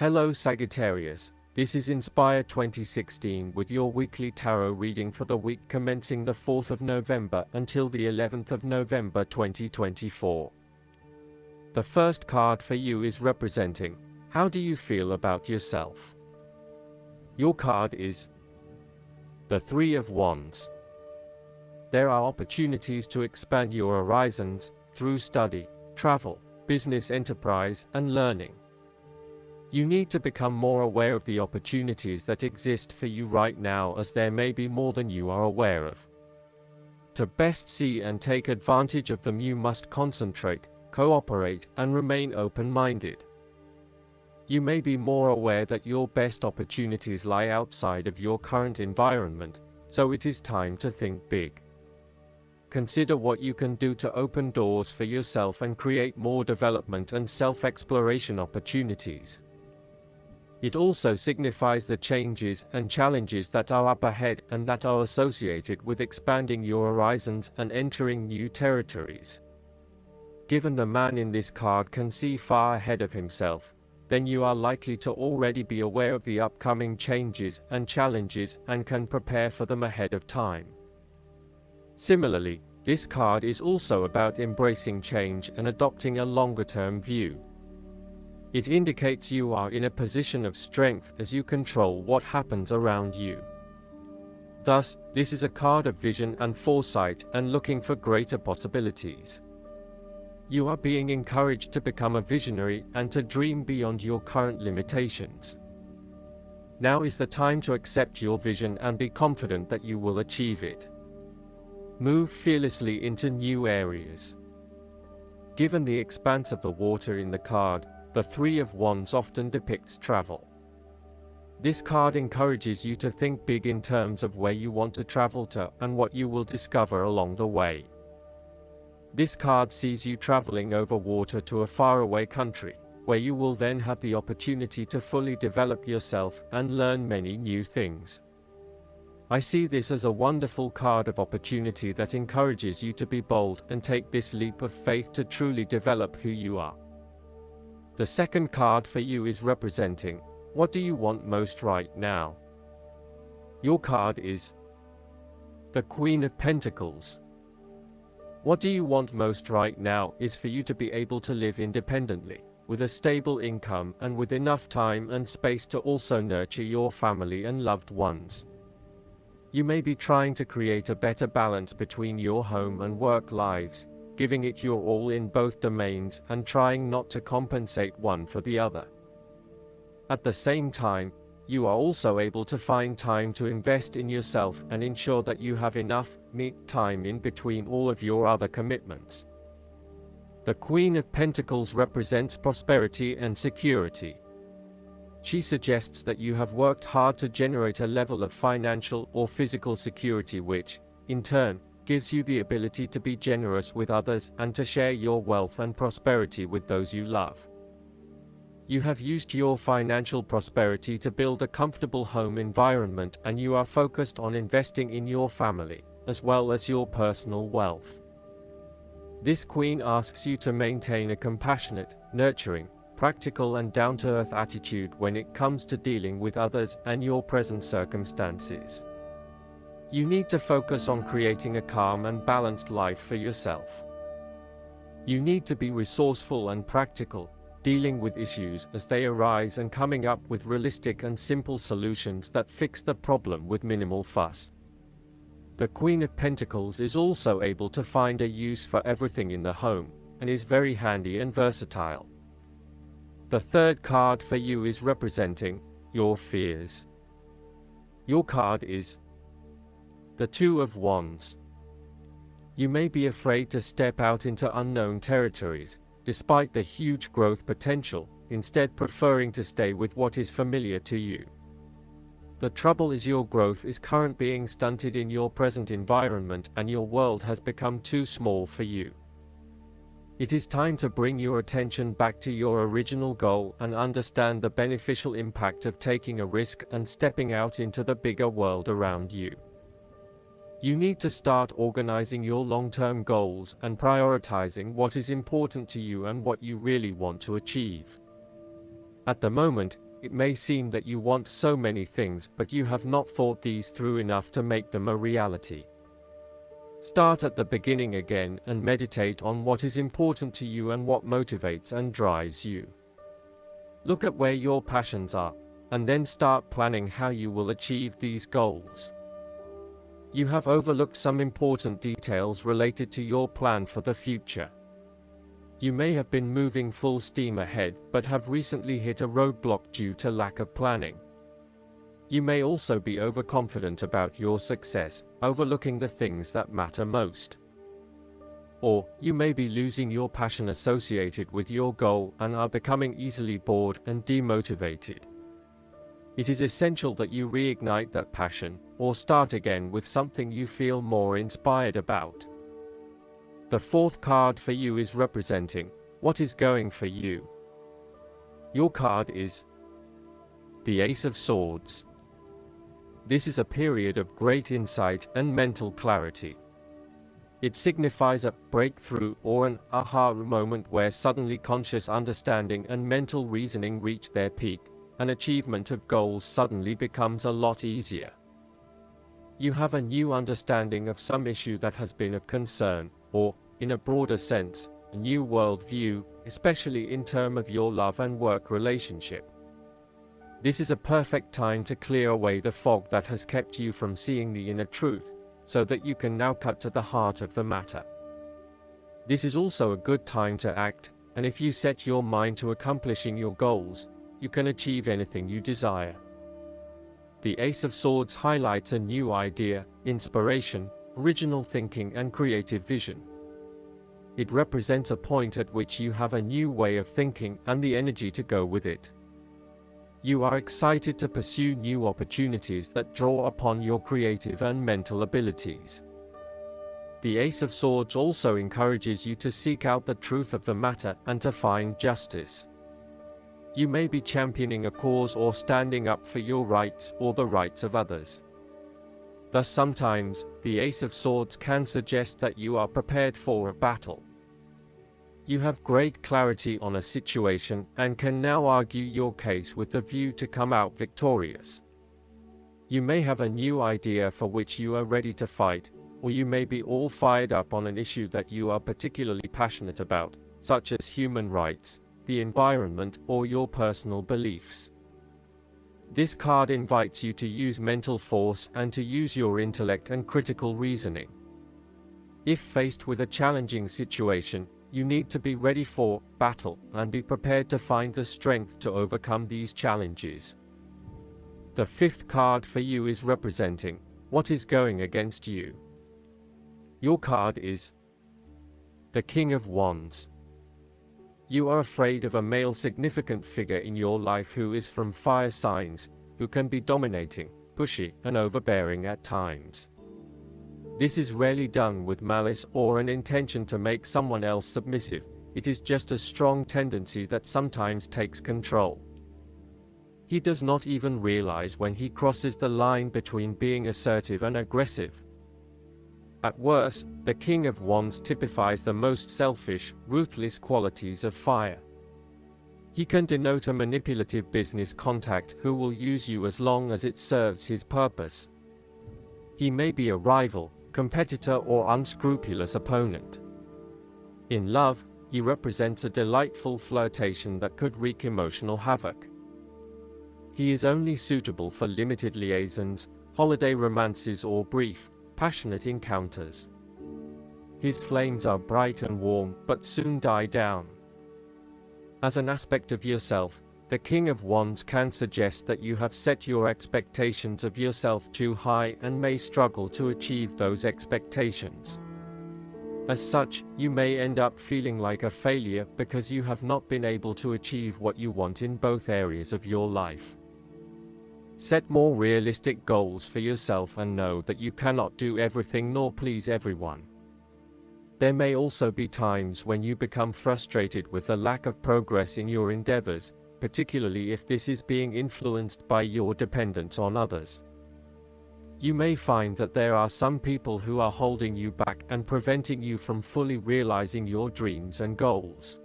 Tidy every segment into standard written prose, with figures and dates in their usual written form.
Hello Sagittarius, this is Inspire 2016 with your weekly tarot reading for the week commencing the 4th of November until the 11th of November 2024. The first card for you is representing, how do you feel about yourself? Your card is the Three of Wands. There are opportunities to expand your horizons through study, travel, business enterprise, and learning. You need to become more aware of the opportunities that exist for you right now, as there may be more than you are aware of. To best see and take advantage of them, you must concentrate, cooperate, and remain open-minded. You may be more aware that your best opportunities lie outside of your current environment, so it is time to think big. Consider what you can do to open doors for yourself and create more development and self-exploration opportunities. It also signifies the changes and challenges that are up ahead and that are associated with expanding your horizons and entering new territories. Given the man in this card can see far ahead of himself, then you are likely to already be aware of the upcoming changes and challenges and can prepare for them ahead of time. Similarly, this card is also about embracing change and adopting a longer-term view. It indicates you are in a position of strength as you control what happens around you. Thus, this is a card of vision and foresight and looking for greater possibilities. You are being encouraged to become a visionary and to dream beyond your current limitations. Now is the time to accept your vision and be confident that you will achieve it. Move fearlessly into new areas. Given the expanse of the water in the card, the Three of Wands often depicts travel. This card encourages you to think big in terms of where you want to travel to and what you will discover along the way. This card sees you traveling over water to a faraway country, where you will then have the opportunity to fully develop yourself and learn many new things. I see this as a wonderful card of opportunity that encourages you to be bold and take this leap of faith to truly develop who you are. The second card for you is representing, what do you want most right now? Your card is the Queen of Pentacles. What do you want most right now is for you to be able to live independently, with a stable income and with enough time and space to also nurture your family and loved ones. You may be trying to create a better balance between your home and work lives, giving it your all in both domains and trying not to compensate one for the other. At the same time, you are also able to find time to invest in yourself and ensure that you have enough time in between all of your other commitments. The Queen of Pentacles represents prosperity and security. She suggests that you have worked hard to generate a level of financial or physical security which, in turn, gives you the ability to be generous with others and to share your wealth and prosperity with those you love. You have used your financial prosperity to build a comfortable home environment, and you are focused on investing in your family, as well as your personal wealth. This queen asks you to maintain a compassionate, nurturing, practical and down-to-earth attitude when it comes to dealing with others and your present circumstances. You need to focus on creating a calm and balanced life for yourself. You need to be resourceful and practical, dealing with issues as they arise and coming up with realistic and simple solutions that fix the problem with minimal fuss. The Queen of Pentacles is also able to find a use for everything in the home, and is very handy and versatile. The third card for you is representing your fears. Your card is the Two of Wands. You may be afraid to step out into unknown territories, despite the huge growth potential, instead preferring to stay with what is familiar to you. The trouble is your growth is currently being stunted in your present environment and your world has become too small for you. It is time to bring your attention back to your original goal and understand the beneficial impact of taking a risk and stepping out into the bigger world around you. You need to start organizing your long-term goals and prioritizing what is important to you and what you really want to achieve. At the moment, It may seem that you want so many things, but you have not thought these through enough to make them a reality. Start at the beginning again and meditate on what is important to you and what motivates and drives you. Look at where your passions are, and then start planning how you will achieve these goals. You have overlooked some important details related to your plan for the future. You may have been moving full steam ahead, but have recently hit a roadblock due to lack of planning. You may also be overconfident about your success, overlooking the things that matter most. Or, you may be losing your passion associated with your goal and are becoming easily bored and demotivated. It is essential that you reignite that passion, or start again with something you feel more inspired about. The fourth card for you is representing what is going for you. Your card is the Ace of Swords. This is a period of great insight and mental clarity. It signifies a breakthrough or an aha moment where suddenly conscious understanding and mental reasoning reach their peak, and achievement of goals suddenly becomes a lot easier. You have a new understanding of some issue that has been of concern, or, in a broader sense, a new worldview, especially in terms of your love and work relationship. This is a perfect time to clear away the fog that has kept you from seeing the inner truth, so that you can now cut to the heart of the matter. This is also a good time to act, and if you set your mind to accomplishing your goals, you can achieve anything you desire. The Ace of Swords highlights a new idea, inspiration, original thinking and creative vision. It represents a point at which you have a new way of thinking and the energy to go with it. You are excited to pursue new opportunities that draw upon your creative and mental abilities. The Ace of Swords also encourages you to seek out the truth of the matter and to find justice. You may be championing a cause or standing up for your rights or the rights of others. Thus sometimes, the Ace of Swords can suggest that you are prepared for a battle. You have great clarity on a situation and can now argue your case with the view to come out victorious. You may have a new idea for which you are ready to fight, or you may be all fired up on an issue that you are particularly passionate about, such as human rights, the environment, or your personal beliefs. This card invites you to use mental force and to use your intellect and critical reasoning. If faced with a challenging situation, you need to be ready for battle and be prepared to find the strength to overcome these challenges. The fifth card for you is representing what is going against you. Your card is the King of Wands. You are afraid of a male significant figure in your life who is from fire signs, who can be dominating, pushy, and overbearing at times. This is rarely done with malice or an intention to make someone else submissive. It is just a strong tendency that sometimes takes control. He does not even realize when he crosses the line between being assertive and aggressive. At worst, the King of Wands typifies the most selfish, ruthless qualities of fire. He can denote a manipulative business contact who will use you as long as it serves his purpose. He may be a rival, competitor, or unscrupulous opponent. In love, he represents a delightful flirtation that could wreak emotional havoc. He is only suitable for limited liaisons, holiday romances, or brief, passionate encounters. His flames are bright and warm, but soon die down. As an aspect of yourself, the King of Wands can suggest that you have set your expectations of yourself too high and may struggle to achieve those expectations. As such, you may end up feeling like a failure because you have not been able to achieve what you want in both areas of your life. Set more realistic goals for yourself and know that you cannot do everything nor please everyone. There may also be times when you become frustrated with the lack of progress in your endeavors, particularly if this is being influenced by your dependence on others. You may find that there are some people who are holding you back and preventing you from fully realizing your dreams and goals.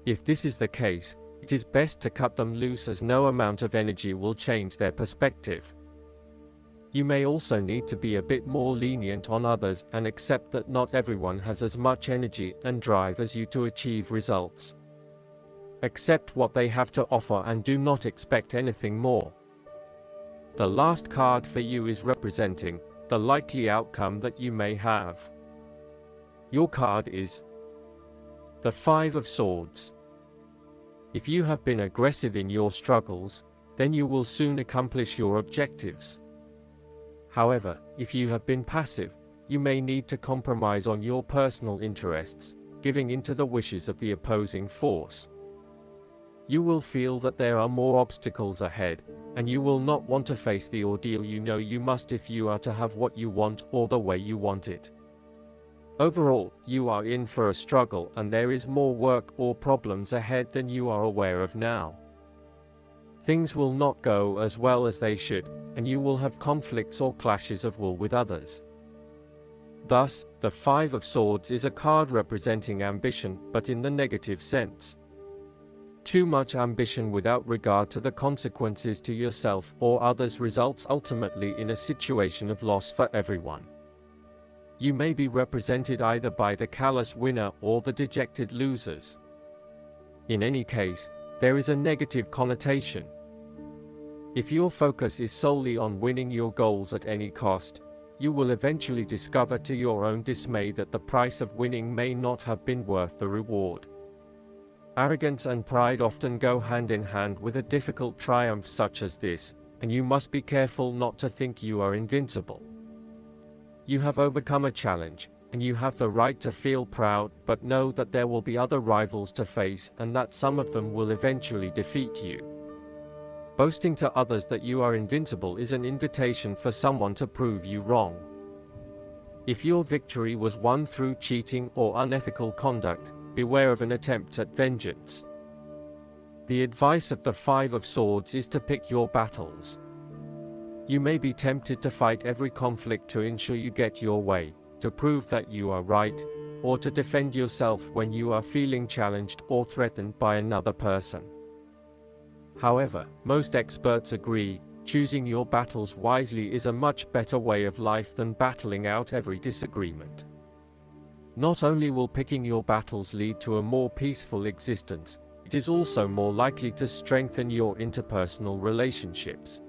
If this is the case, it is best to cut them loose, as no amount of energy will change their perspective. You may also need to be a bit more lenient on others and accept that not everyone has as much energy and drive as you to achieve results. Accept what they have to offer and do not expect anything more. The last card for you is representing the likely outcome that you may have. Your card is the Five of Swords. If you have been aggressive in your struggles, then you will soon accomplish your objectives. However, if you have been passive, you may need to compromise on your personal interests, giving in to the wishes of the opposing force. You will feel that there are more obstacles ahead, and you will not want to face the ordeal you know you must if you are to have what you want or the way you want it. Overall, you are in for a struggle, and there is more work or problems ahead than you are aware of now. Things will not go as well as they should, and you will have conflicts or clashes of will with others. Thus, the Five of Swords is a card representing ambition, but in the negative sense. Too much ambition without regard to the consequences to yourself or others results ultimately in a situation of loss for everyone. You may be represented either by the callous winner or the dejected losers. In any case, there is a negative connotation. If your focus is solely on winning your goals at any cost, you will eventually discover to your own dismay that the price of winning may not have been worth the reward. Arrogance and pride often go hand in hand with a difficult triumph such as this, and you must be careful not to think you are invincible. You have overcome a challenge, and you have the right to feel proud, but know that there will be other rivals to face and that some of them will eventually defeat you. Boasting to others that you are invincible is an invitation for someone to prove you wrong. If your victory was won through cheating or unethical conduct, beware of an attempt at vengeance. The advice of the Five of Swords is to pick your battles. You may be tempted to fight every conflict to ensure you get your way, to prove that you are right, or to defend yourself when you are feeling challenged or threatened by another person. However, most experts agree, choosing your battles wisely is a much better way of life than battling out every disagreement. Not only will picking your battles lead to a more peaceful existence, it is also more likely to strengthen your interpersonal relationships.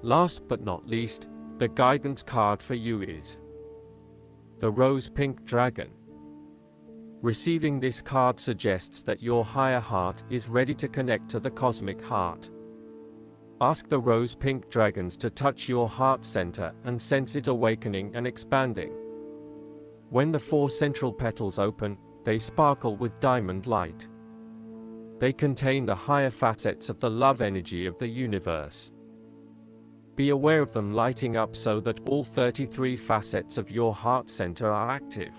Last but not least, the guidance card for you is the Rose-Pink Dragon. Receiving this card suggests that your higher heart is ready to connect to the cosmic heart. Ask the Rose-Pink Dragons to touch your heart center and sense it awakening and expanding. When the 4 central petals open, they sparkle with diamond light. They contain the higher facets of the love energy of the universe. Be aware of them lighting up so that all 33 facets of your heart center are active.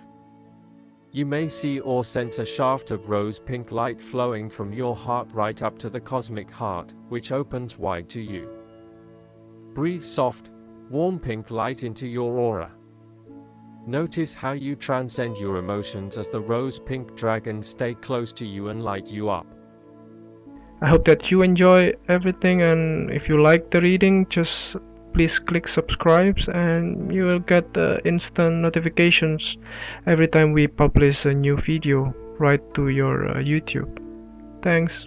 You may see or sense a shaft of rose-pink light flowing from your heart right up to the cosmic heart, which opens wide to you. Breathe soft, warm pink light into your aura. Notice how you transcend your emotions as the rose-pink dragons stay close to you and light you up. I hope that you enjoy everything, and if you like the reading, just please click subscribe and you will get instant notifications every time we publish a new video right to your YouTube. Thanks.